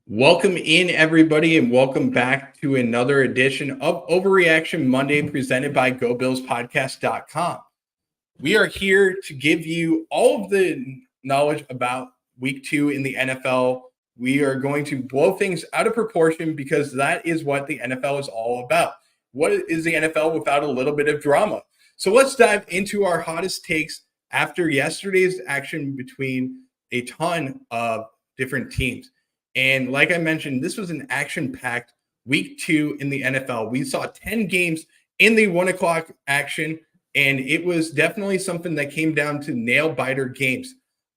Welcome in, everybody, and welcome back to another edition of Overreaction Monday presented by GoBillsPodcast.com. We are here to give you all of the knowledge about week 2 in the NFL. We are going to blow things out of proportion because that is what the NFL is all about. What is the NFL without a little bit of drama? So let's dive into our hottest takes after yesterday's action between a ton of different teams. And like I mentioned, this was an action-packed week 2 in the NFL. We saw 10 games in the 1 o'clock action, and it was definitely something that came down to nail-biter games.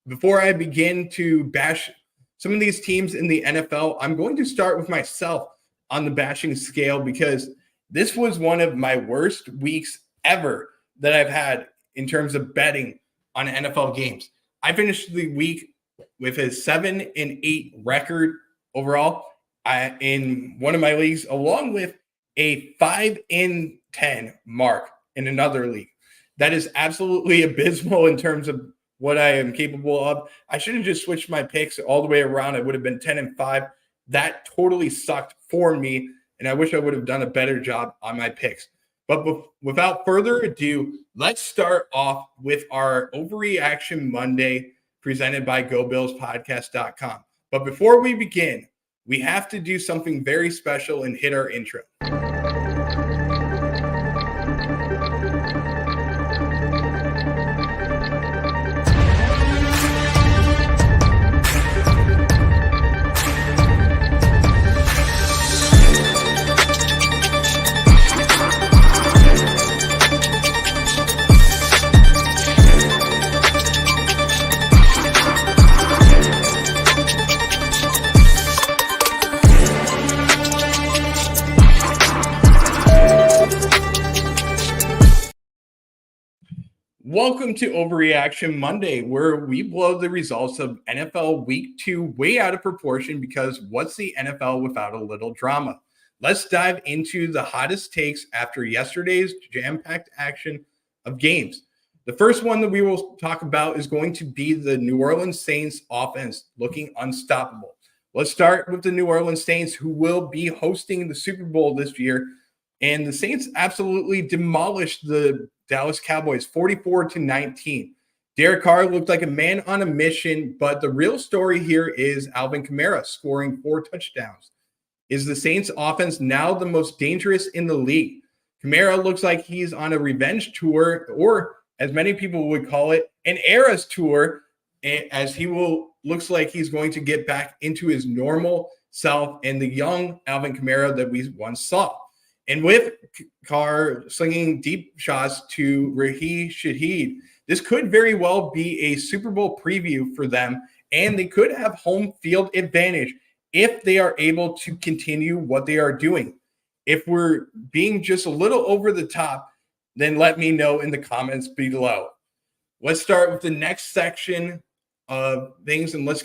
Before I begin to bash some of these teams in the NFL, I'm going to start with myself on the bashing scale because this was one of my worst weeks ever that I've had in terms of betting on NFL games. I finished the week with a 7-8 record overall in one of my leagues, along with a 5-10 mark in another league. That is absolutely abysmal in terms of what I am capable of. I should have just switched my picks all the way around. I would have been 10-5. That totally sucked for me, and I wish I would have done a better job on my picks. But without further ado, let's start off with our Overreaction Monday presented by GoBillsPodcast.com. But before we begin, we have to do something very special and hit our intro. Welcome to Overreaction Monday, where we blow the results of NFL Week 2 way out of proportion because what's the NFL without a little drama? Let's dive into the hottest takes after yesterday's jam-packed action of games. The first one that we will talk about is going to be the New Orleans Saints offense looking unstoppable. Let's start with the New Orleans Saints, who will be hosting the Super Bowl this year. And the Saints absolutely demolished the Dallas Cowboys 44-19. Derek Carr looked like a man on a mission, but the real story here is Alvin Kamara scoring 4 touchdowns. Is the Saints offense now the most dangerous in the league? Kamara looks like he's on a revenge tour, or as many people would call it, an Eras tour, as looks like he's going to get back into his normal self and the young Alvin Kamara that we once saw. And with Carr slinging deep shots to Raheem Shaheed, this could very well be a Super Bowl preview for them, and they could have home field advantage if they are able to continue what they are doing. If we're being just a little over the top, then let me know in the comments below. Let's start with the next section of things, and let's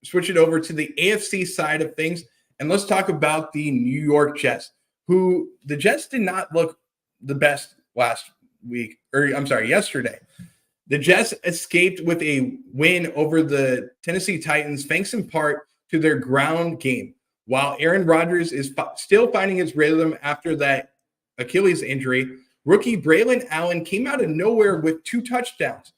switch it over to the AFC side of things, and let's talk about the New York Jets, who the Jets did not look the best yesterday. The Jets escaped with a win over the Tennessee Titans, thanks in part to their ground game. While Aaron Rodgers is still finding his rhythm after that Achilles injury, rookie Braylon Allen came out of nowhere with 2 touchdowns.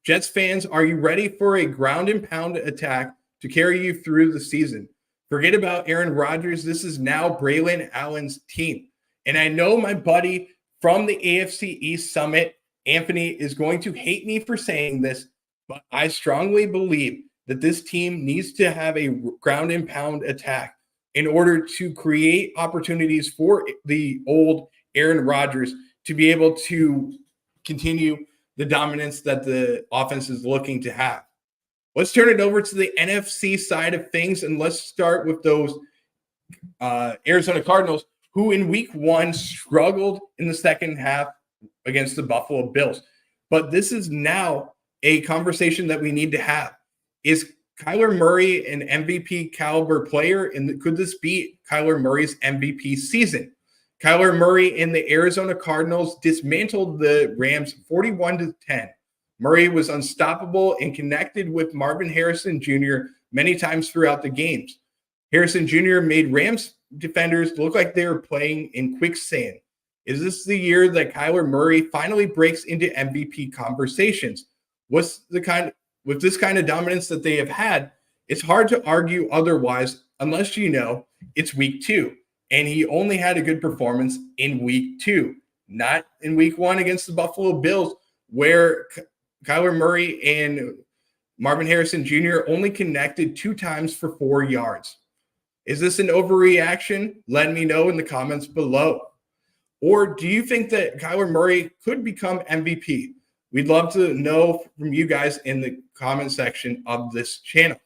Jets fans, are you ready for a ground and pound attack to carry you through the season? Forget about Aaron Rodgers. This is now Braylon Allen's team. And I know my buddy from the AFC East Summit, Anthony, is going to hate me for saying this, but I strongly believe that this team needs to have a ground and pound attack in order to create opportunities for the old Aaron Rodgers to be able to continue the dominance that the offense is looking to have. Let's turn it over to the NFC side of things, and let's start with those Arizona Cardinals, who in week 1 struggled in the second half against the Buffalo Bills. But this is now a conversation that we need to have. Is Kyler Murray an MVP caliber player, and could this be Kyler Murray's MVP season? Kyler Murray and the Arizona Cardinals dismantled the Rams 41-10. Murray was unstoppable and connected with Marvin Harrison Jr. many times throughout the games. Harrison Jr. made Rams defenders look like they were playing in quicksand. Is this the year that Kyler Murray finally breaks into MVP conversations? With this kind of dominance that they have had, it's hard to argue otherwise unless you know it's week 2. And he only had a good performance in week 2, not in week 1 against the Buffalo Bills, where Kyler Murray and Marvin Harrison Jr. only connected 2 times for 4 yards. Is this an overreaction? Let me know in the comments below. Or do you think that Kyler Murray could become MVP? We'd love to know from you guys in the comment section of this channel.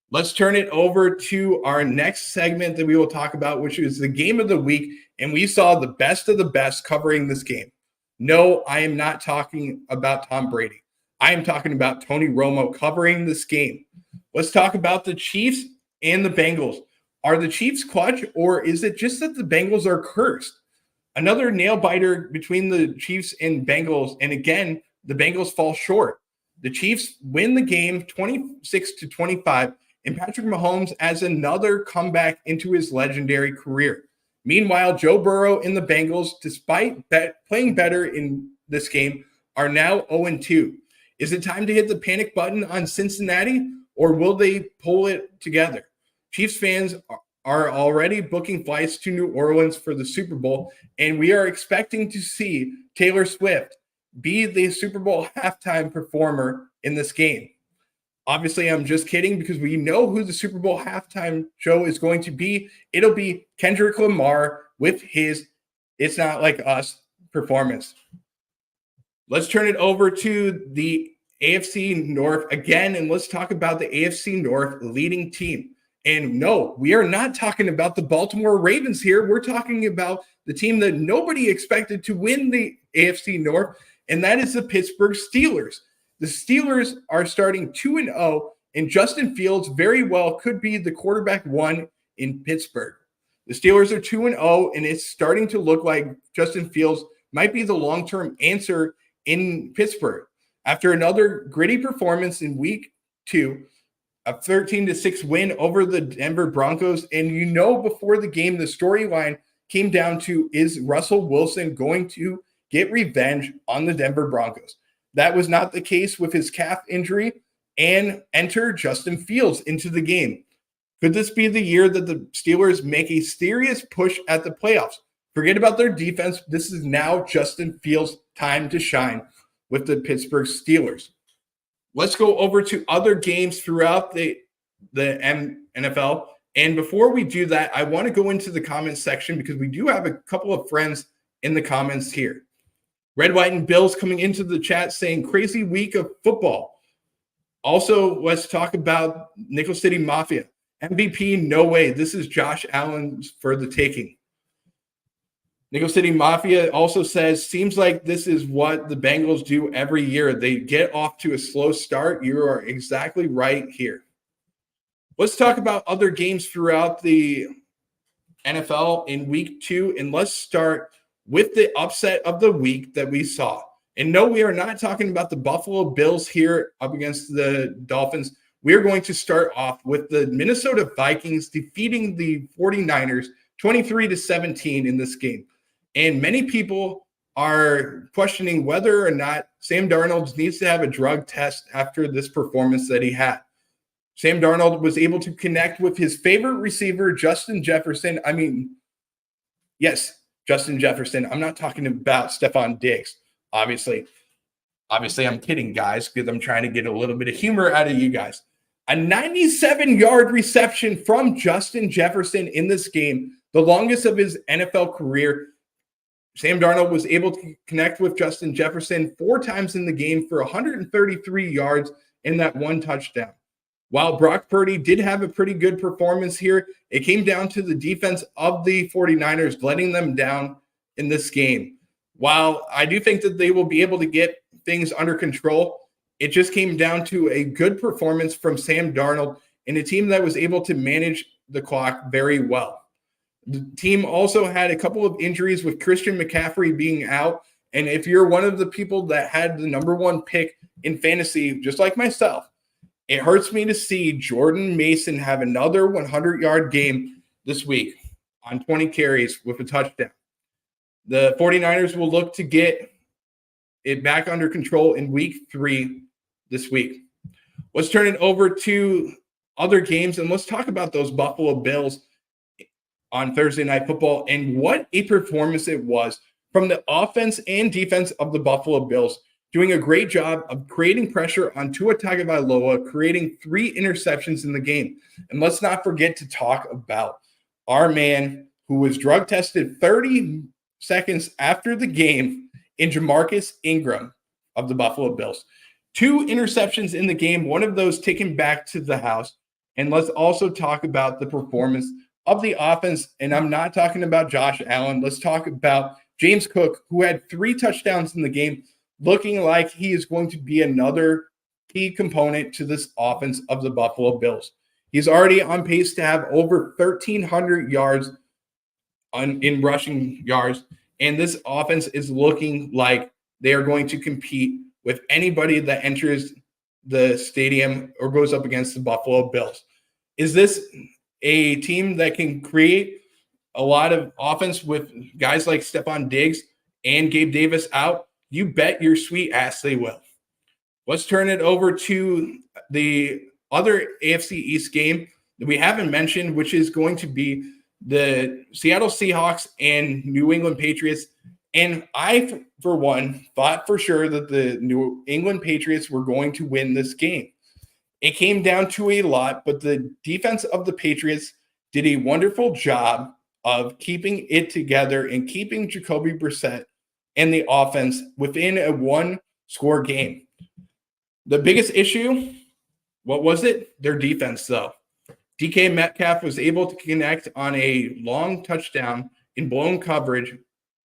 Let's turn it over to our next segment that we will talk about, which is the game of the week. And we saw the best of the best covering this game. No, I am not talking about Tom Brady. I am talking about Tony Romo covering this game. Let's talk about the Chiefs and the Bengals. Are the Chiefs clutch, or is it just that the Bengals are cursed? Another nail biter between the Chiefs and Bengals. And again, the Bengals fall short. The Chiefs win the game 26-25, and Patrick Mahomes adds another comeback into his legendary career. Meanwhile, Joe Burrow and the Bengals, despite playing better in this game, are now 0-2. Is it time to hit the panic button on Cincinnati, or will they pull it together? Chiefs fans are already booking flights to New Orleans for the Super Bowl, and we are expecting to see Taylor Swift be the Super Bowl halftime performer in this game. Obviously, I'm just kidding because we know who the Super Bowl halftime show is going to be. It'll be Kendrick Lamar with his "It's Not Like Us" performance. Let's turn it over to the AFC North again, and let's talk about the AFC North leading team. And no, we are not talking about the Baltimore Ravens here. We're talking about the team that nobody expected to win the AFC North, and that is the Pittsburgh Steelers. The Steelers are starting 2-0, and Justin Fields very well could be the quarterback 1 in Pittsburgh. The Steelers are 2-0, and it's starting to look like Justin Fields might be the long-term answer in Pittsburgh. After another gritty performance in week 2, a 13-6 win over the Denver Broncos. And you know, before the game, the storyline came down to, is Russell Wilson going to get revenge on the Denver Broncos? That was not the case with his calf injury, and enter Justin Fields into the game. Could this be the year that the Steelers make a serious push at the playoffs? Forget about their defense. This is now Justin Fields' time to shine with the Pittsburgh Steelers. Let's go over to other games throughout the NFL. And before we do that, I want to go into the comments section because we do have a couple of friends in the comments here. Red, White, and Bills coming into the chat saying crazy week of football. Also, let's talk about Nickel City Mafia. MVP, no way. This is Josh Allen for the taking. Nickel City Mafia also says, seems like this is what the Bengals do every year. They get off to a slow start. You are exactly right here. Let's talk about other games throughout the NFL in week 2, and let's start with the upset of the week that we saw. And no, we are not talking about the Buffalo Bills here up against the Dolphins. We are going to start off with the Minnesota Vikings defeating the 49ers 23-17 in this game. And many people are questioning whether or not Sam Darnold needs to have a drug test after this performance that he had. Sam Darnold was able to connect with his favorite receiver, Justin Jefferson. I mean, yes, Justin Jefferson. I'm not talking about Stephon Diggs, obviously. Obviously, I'm kidding, guys, because I'm trying to get a little bit of humor out of you guys. A 97-yard reception from Justin Jefferson in this game, the longest of his NFL career. Sam Darnold was able to connect with Justin Jefferson 4 times in the game for 133 yards and that 1 touchdown. While Brock Purdy did have a pretty good performance here, it came down to the defense of the 49ers letting them down in this game. While I do think that they will be able to get things under control, it just came down to a good performance from Sam Darnold and a team that was able to manage the clock very well. The team also had a couple of injuries with Christian McCaffrey being out. And if you're one of the people that had the number 1 pick in fantasy, just like myself, It hurts me to see Jordan Mason have another 100-yard game this week on 20 carries with a touchdown. The 49ers will look to get it back under control in week 3 this week. Let's turn it over to other games, and let's talk about those Buffalo Bills on Thursday Night Football and what a performance it was from the offense and defense of the Buffalo Bills, doing a great job of creating pressure on Tua Tagovailoa, creating 3 interceptions in the game. And let's not forget to talk about our man who was drug tested 30 seconds after the game in Jamarcus Ingram of the Buffalo Bills. 2 interceptions in the game, one of those taken back to the house. And let's also talk about the performance of the offense. And I'm not talking about Josh Allen. Let's talk about James Cook, who had 3 touchdowns in the game, looking like he is going to be another key component to this offense of the Buffalo Bills. He's already on pace to have over 1,300 yards in rushing yards, and this offense is looking like they are going to compete with anybody that enters the stadium or goes up against the Buffalo Bills. Is this a team that can create a lot of offense with guys like Stephon Diggs and Gabe Davis out? You bet your sweet ass they will. Let's turn it over to the other AFC East game that we haven't mentioned, which is going to be the Seattle Seahawks and New England Patriots. And I, for one, thought for sure that the New England Patriots were going to win this game. It came down to a lot, but the defense of the Patriots did a wonderful job of keeping it together and keeping Jacoby Brissett and the offense within a 1-score game. The biggest issue, what was it? Their defense, though. DK Metcalf was able to connect on a long touchdown in blown coverage.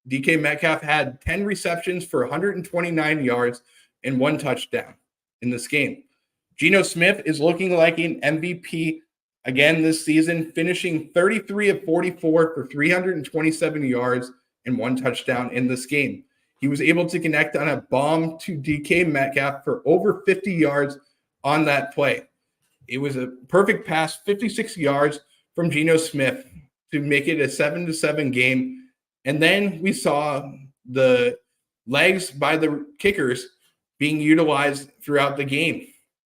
DK Metcalf had 10 receptions for 129 yards and 1 touchdown in this game. Geno Smith is looking like an MVP again this season, finishing 33 of 44 for 327 yards and 1 touchdown in this game. He was able to connect on a bomb to DK Metcalf for over 50 yards on that play. It was a perfect pass, 56 yards from Geno Smith to make it a 7-7 game. And then we saw the legs by the kickers being utilized throughout the game.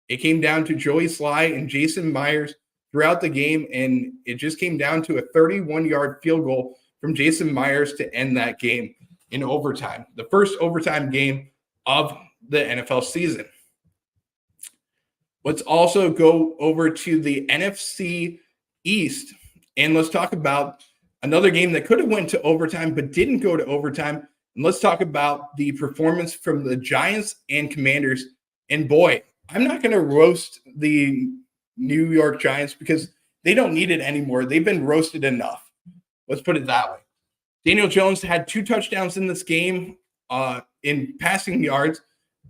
It came down to Joey Sly and Jason Myers throughout the game, and it just came down to a 31-yard field goal from Jason Myers to end that game in overtime, the first overtime game of the NFL season. Let's also go over to the NFC East, and let's talk about another game that could have went to overtime but didn't go to overtime. And let's talk about the performance from the Giants and Commanders. And boy, I'm not going to roast the New York Giants because they don't need it anymore. They've been roasted enough. Let's put it that way. Daniel Jones had 2 touchdowns in this game in passing yards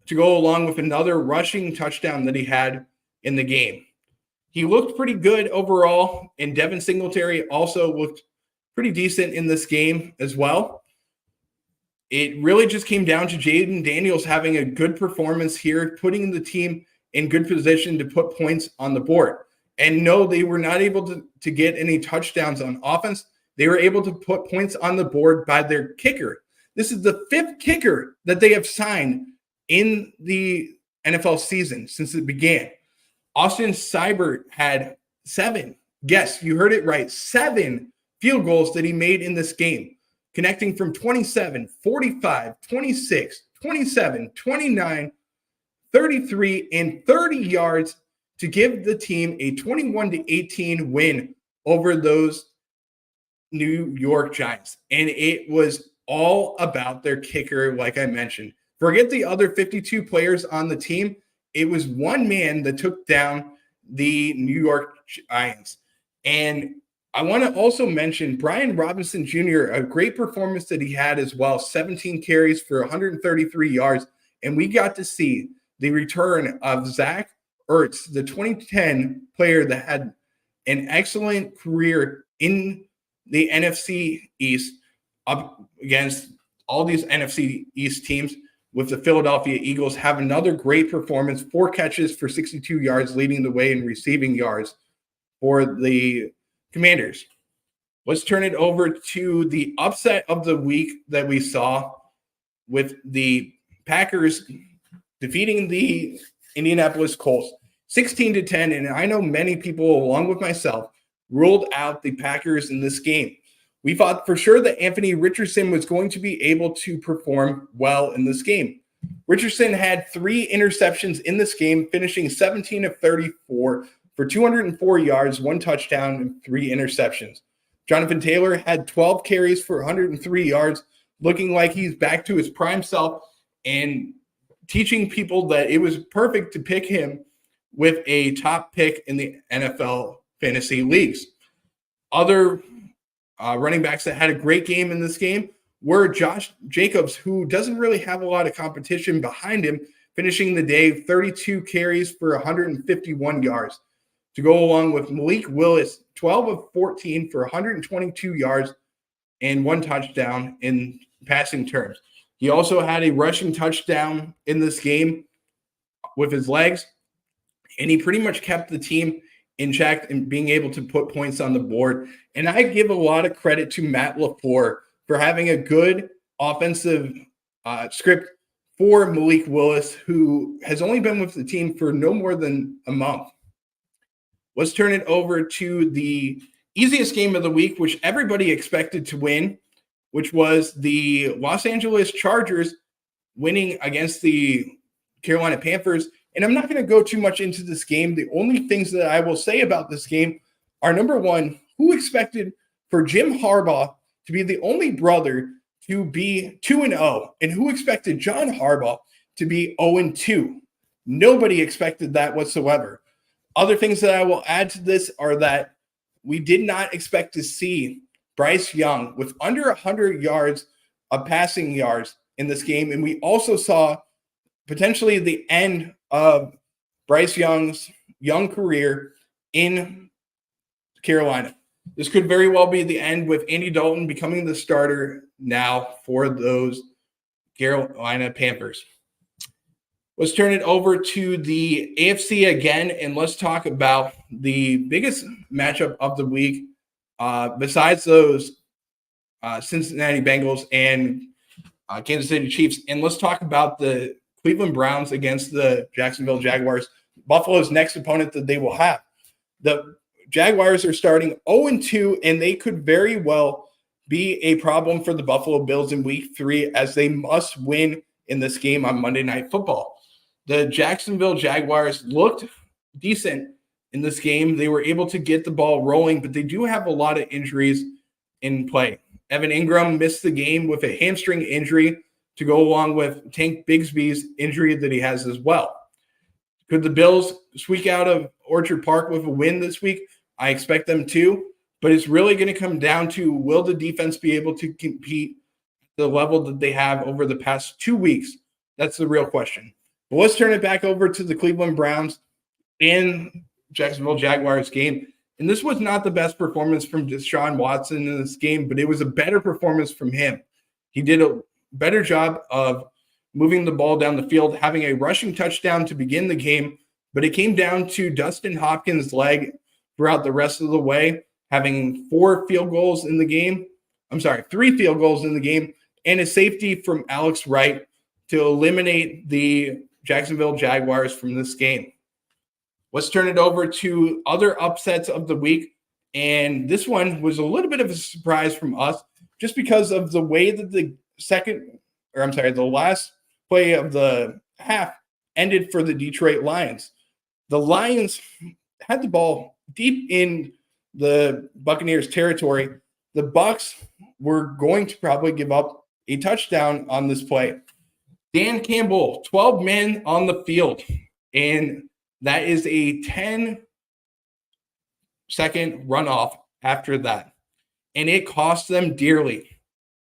to go along with another rushing touchdown that he had in the game. He looked pretty good overall, and Devin Singletary also looked pretty decent in this game as well. It really just came down to Jaden Daniels having a good performance here, putting the team in good position to put points on the board. And no, they were not able to get any touchdowns on offense. They were able to put points on the board by their kicker. This is the 5th kicker that they have signed in the NFL season since it began. Austin Seibert had 7. Yes, you heard it right. 7 field goals that he made in this game, connecting from 27, 45, 26, 27, 29, 33, and 30 yards to give the team a 21-18 win over those New York Giants. And it was all about their kicker, like I mentioned. Forget the other 52 players on the team. It was one man that took down the New York Giants. And I want to also mention Brian Robinson Jr., a great performance that he had as well, 17 carries for 133 yards. And we got to see the return of Zach Ertz, the 2010 player that had an excellent career in the NFC East up against all these NFC East teams. with the Philadelphia Eagles have another great performance, 4 catches for 62 yards, leading the way in receiving yards for the Commanders. Let's turn it over to the upset of the week that we saw with the Packers defeating the Indianapolis Colts 16-10. And I know many people, along with myself, ruled out the Packers in this game. We thought for sure that Anthony Richardson was going to be able to perform well in this game. Richardson had 3 interceptions in this game, finishing 17 of 34 for 204 yards, 1 touchdown, and 3 interceptions. Jonathan Taylor had 12 carries for 103 yards, looking like he's back to his prime self and teaching people that it was perfect to pick him with a top pick in the NFL fantasy leagues. Other running backs that had a great game in this game were Josh Jacobs, who doesn't really have a lot of competition behind him, finishing the day 32 carries for 151 yards. To go along with Malik Willis, 12 of 14 for 122 yards and 1 touchdown in passing terms. He also had a rushing touchdown in this game with his legs, and he pretty much kept the team in check and being able to put points on the board. And I give a lot of credit to Matt LaFleur for having a good offensive script for Malik Willis, who has only been with the team for no more than a month. Let's turn it over to the easiest game of the week, which everybody expected to win, which was the Los Angeles Chargers winning against the Carolina Panthers. And I'm not going to go too much into this game. The only things that I will say about this game are, number one, who expected for Jim Harbaugh to be the only brother to be 2-0, and who expected John Harbaugh to be 0-2? Nobody expected that whatsoever. Other things that I will add to this are that we did not expect to see Bryce Young with under 100 yards of passing yards in this game. And we also saw potentially the end of Bryce Young's young career in Carolina. This could very well be the end, with Andy Dalton becoming the starter now for those Carolina Panthers. Let's turn it over to the AFC again, and let's talk about the biggest matchup of the week besides those Cincinnati Bengals and Kansas City Chiefs. And let's talk about the Cleveland Browns against the Jacksonville Jaguars, Buffalo's next opponent that they will have. The Jaguars are starting 0-2, and they could very well be a problem for the Buffalo Bills in week 3, as they must win in this game on Monday Night Football. The Jacksonville Jaguars looked decent in this game. They were able to get the ball rolling, but they do have a lot of injuries in play. Evan Ingram missed the game with a hamstring injury to go along with Tank Bigsby's injury that he has as well. Could the Bills squeak out of Orchard Park with a win this week? I expect them to, but it's really going to come down to, will the defense be able to compete the level that they have over the past 2 weeks? That's the real question. But let's turn it back over to the Cleveland Browns and Jacksonville Jaguars game. And this was not the best performance from Deshaun Watson in this game, but it was a better performance from him. He did a better job of moving the ball down the field, having a rushing touchdown to begin the game, but it came down to Dustin Hopkins' leg throughout the rest of the way, having 3 field goals in the game, and a safety from Alex Wright to eliminate the Jacksonville Jaguars from this game. Let's turn it over to other upsets of the week. And this one was a little bit of a surprise from us, just because of the way that the last play of the half ended for the Detroit Lions. The Lions had the ball deep in the Buccaneers territory. The Bucs were going to probably give up a touchdown on this play. Dan Campbell, 12 men on the field, and that is a 10-second runoff after that. And it cost them dearly.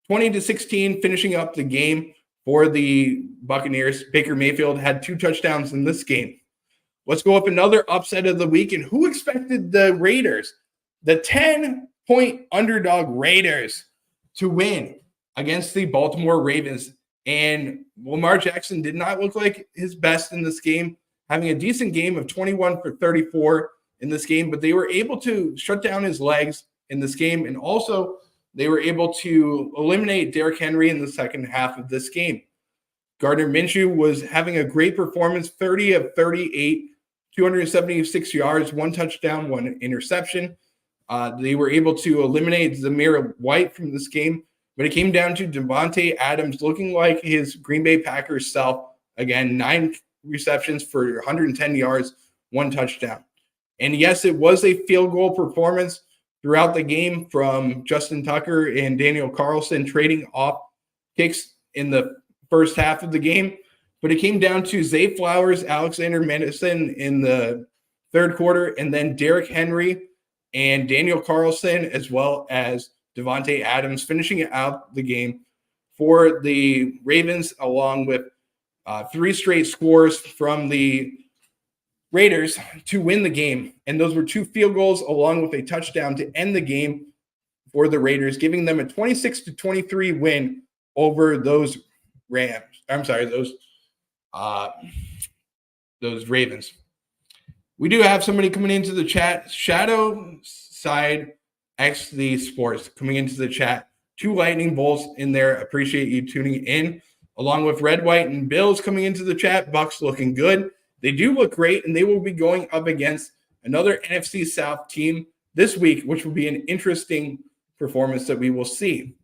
20-16, finishing up the game for the Buccaneers. Baker Mayfield had 2 touchdowns in this game. Let's go up another upset of the week. And who expected the Raiders, the 10-point underdog Raiders, to win against the Baltimore Ravens? And Lamar Jackson did not look like his best in this game, having a decent game of 21 for 34 in this game, but they were able to shut down his legs in this game. And also, they were able to eliminate Derrick Henry in the second half of this game. Gardner Minshew was having a great performance, 30 of 38, 276 yards, 1 touchdown, 1 interception. They were able to eliminate Zamir White from this game, but it came down to Davante Adams looking like his Green Bay Packers self. Again, 9 receptions for 110 yards, 1 touchdown. And yes, it was a field goal performance throughout the game from Justin Tucker and Daniel Carlson trading off kicks in the first half of the game. But it came down to Zay Flowers, Alexander Madison in the third quarter, and then Derrick Henry and Daniel Carlson, as well as Davante Adams, finishing out the game for the Ravens, along with 3 straight scores from the Raiders to win the game. And those were 2 field goals along with a touchdown to end the game for the Raiders, giving them a 26-23 win over those Rams. I'm sorry, those Ravens. We do have somebody coming into the chat. Shadow Side X the Sports coming into the chat. 2 lightning bolts in there. Appreciate you tuning in. Along with Red, White, and Bills coming into the chat. Bucks looking good. They do look great, and they will be going up against another NFC South team this week, which will be an interesting performance that we will see.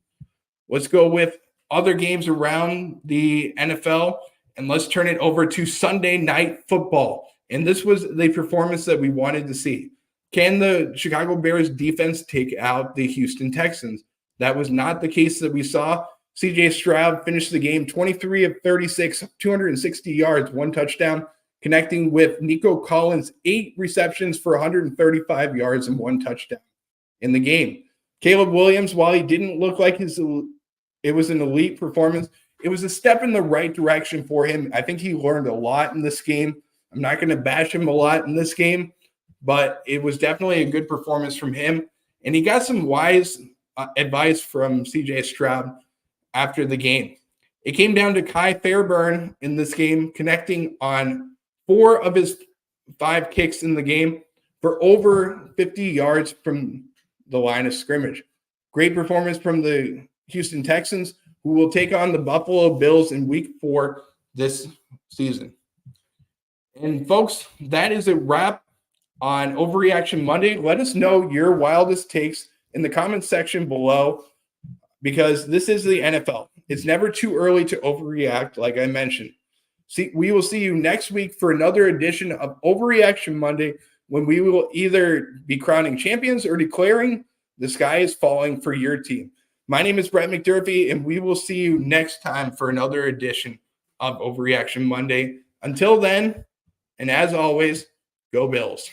Let's go with other games around the NFL, and let's turn it over to Sunday Night Football. And this was the performance that we wanted to see. Can the Chicago Bears defense take out the Houston Texans? That was not the case that we saw. CJ Stroud finished the game 23 of 36, 260 yards, 1 touchdown, connecting with Nico Collins, 8 receptions for 135 yards and 1 touchdown in the game. Caleb Williams, while he didn't look like it was an elite performance, it was a step in the right direction for him. I think he learned a lot in this game. I'm not going to bash him a lot in this game, but it was definitely a good performance from him. And he got some wise advice from CJ Stroud after the game. It came down to Kai Fairburn in this game, connecting on 4 of his 5 kicks in the game for over 50 yards from the line of scrimmage. Great performance from the Houston Texans, who will take on the Buffalo Bills in week 4 this season. And folks, that is a wrap on Overreaction Monday. Let us know your wildest takes in the comment section below, because this is the NFL. It's never too early to overreact, like I mentioned. We will see you next week for another edition of Overreaction Monday, when we will either be crowning champions or declaring the sky is falling for your team. My name is Brett McDurphy, and we will see you next time for another edition of Overreaction Monday. Until then, and as always, go Bills.